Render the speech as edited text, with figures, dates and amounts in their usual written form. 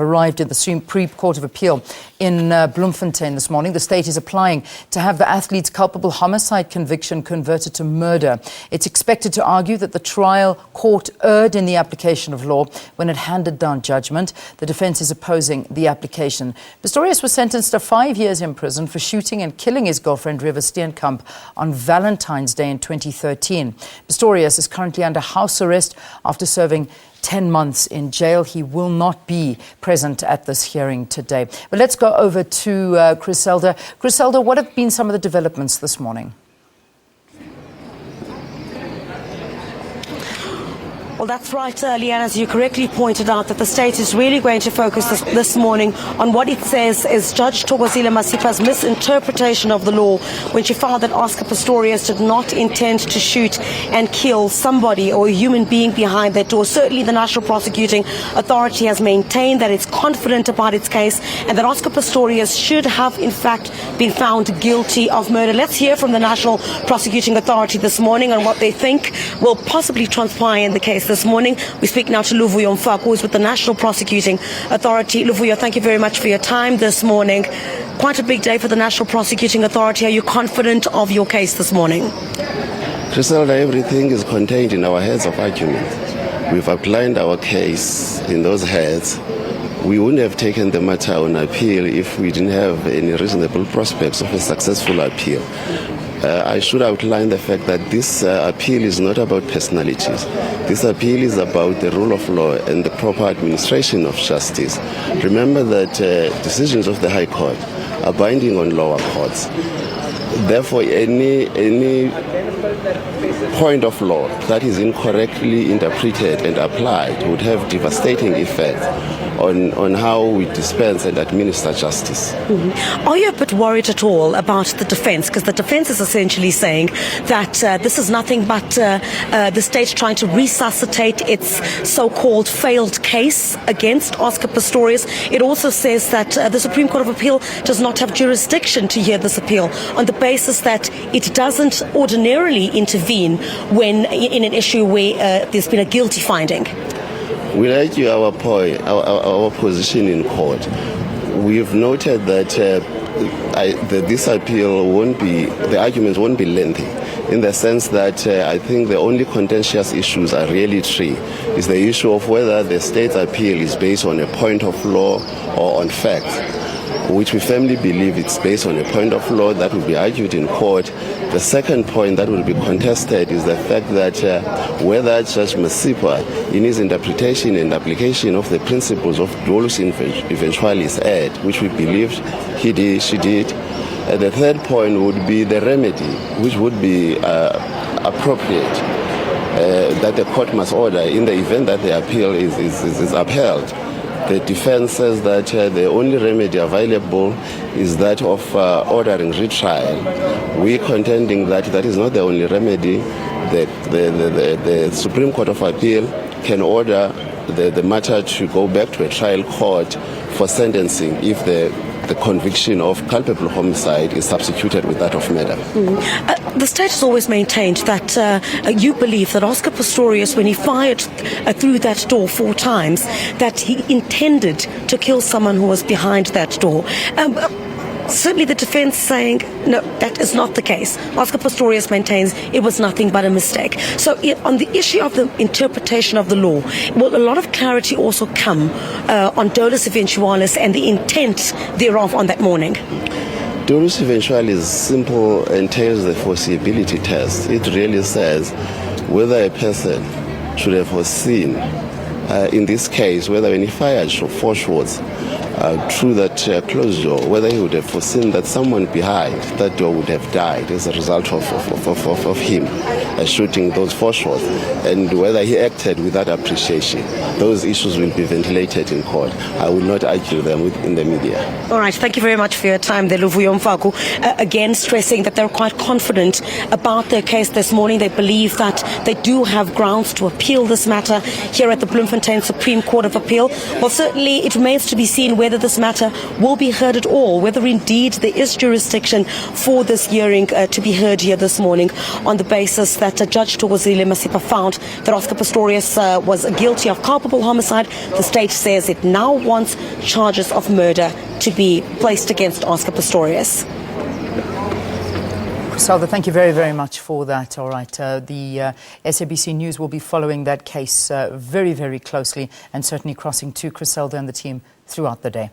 Arrived in the Supreme Court of Appeal in Bloemfontein this morning. The state is applying to have the athlete's culpable homicide conviction converted to murder. It's expected to argue that the trial court erred in the application of law when it handed down judgment. The defence is opposing the application. Pistorius was sentenced to 5 years in prison for shooting and killing his girlfriend River Steenkamp on Valentine's Day in 2013. Pistorius is currently under house arrest after serving 10 months in jail. He will not be present at this hearing today. But let's go over to Griselda. Griselda, what have been some of the developments this morning? Well, that's right, Leanne, as you correctly pointed out, that the state is really going to focus this morning on what it says is Judge Thokozile Masipa's misinterpretation of the law when she found that Oscar Pistorius did not intend to shoot and kill somebody or a human being behind that door. Certainly the National Prosecuting Authority has maintained that it's confident about its case and that Oscar Pistorius should have, in fact, been found guilty of murder. Let's hear from the National Prosecuting Authority this morning on what they think will possibly transpire in the case this morning. We speak now to Luvuyo Mfaku, who is with the National Prosecuting Authority. Luvuyo, thank you very much for your time this morning. Quite a big day for the National Prosecuting Authority. Are you confident of your case this morning? Griselda, everything is contained in our heads of argument. We've outlined our case in those heads. We wouldn't have taken the matter on appeal if we didn't have any reasonable prospects of a successful appeal. I should outline the fact that this appeal is not about personalities. This appeal is about the rule of law and the proper administration of justice. Remember that decisions of the High Court are binding on lower courts. Therefore, any point of law that is incorrectly interpreted and applied would have devastating effects on how we dispense and administer justice. Are you a bit worried at all about the defense? Because the defense is essentially saying that this is nothing but the state trying to resuscitate its so-called failed case against Oscar Pistorius. It also says that the Supreme Court of Appeal does not have jurisdiction to hear this appeal on the basis that it doesn't ordinarily intervene when in an issue where there's been a guilty finding. We'll argue our point, our position in court. We've noted that this appeal the arguments won't be lengthy, in the sense that I think the only contentious issues are really three. Is the issue of whether the state's appeal is based on a point of law or on facts, which we firmly believe it's based on a point of law that will be argued in court. The second point that will be contested is the fact that whether Judge Masipa, in his interpretation and application of the principles of dolus eventualis ad, which we believed she did. The third point would be the remedy, which would be appropriate, that the court must order in the event that the appeal is upheld. The defense says that the only remedy available is that of ordering retrial. We're contending that that is not the only remedy. The Supreme Court of Appeal can order the matter to go back to a trial court for sentencing if the conviction of culpable homicide is substituted with that of murder. The state has always maintained that you believe that Oscar Pistorius, when he fired through that door 4 times, that he intended to kill someone who was behind that door. Certainly the defense saying, no, that is not the case. Oscar Pistorius maintains it was nothing but a mistake. So on the issue of the interpretation of the law, will a lot of clarity also come on dolus eventualis and the intent thereof on that morning? Dolus eventualis simple entails the foreseeability test. It really says whether a person should have foreseen, in this case, whether when he fired 4 shots through that closed door, whether he would have foreseen that someone behind that door would have died as a result of him shooting those 4 shots, and whether he acted with that appreciation. Those issues will be ventilated in court. I will not argue them in the media. All right, thank you very much for your time there, Luvuyo Mfaku. Again, stressing that they're quite confident about their case this morning. They believe that they do have grounds to appeal this matter here at the Bloemfontein Bloemfontein Supreme Court of Appeal. Well, certainly it remains to be seen whether this matter will be heard at all, whether indeed there is jurisdiction for this hearing to be heard here this morning, on the basis that Judge Thokozile Masipa found that Oscar Pistorius was guilty of culpable homicide. The state says it now wants charges of murder to be placed against Oscar Pistorius. Griselda, thank you very, very much for that. All right, the SABC News will be following that case very, very closely, and certainly crossing to Griselda and the team throughout the day.